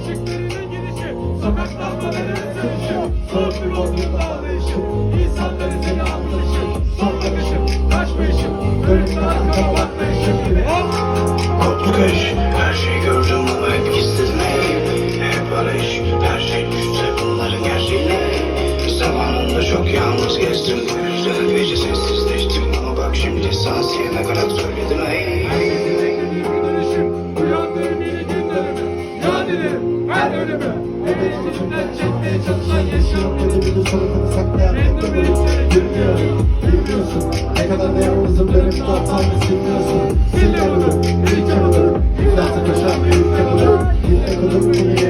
Işıklarının gidişi, sokak lambalarının sönüşü, soğuk bir bodrumda ağlayışım, insanların seni anlayışım, son bakışım, kaçmayışım, dönüp arkama bakmayışım gibi. Koptu kış, her şeyi gördüm ama hep gizledim. Hep arayış, her şey düşse bunların gerçeğine. Zamanında çok yalnız gezdim bu yüzden, gece sessizleştim ama bak şimdi sansiyene nakarat söyledim. Herkesin beklediği bir dönüşüm, uyandığım yeni günlerimi, yad ederim her ölümü. Emeğimden çekmeye çalışan yaşam Gözümün suratını saklayan Random herifleri Bilmiyorum, bilmiyorsun. Ne kadar da yalnızım benim tuhaftan bilmiyorsun. Sil de bunu, İlk yapılır, İflatı koşan bir ülke bulur. Yine kulum bunu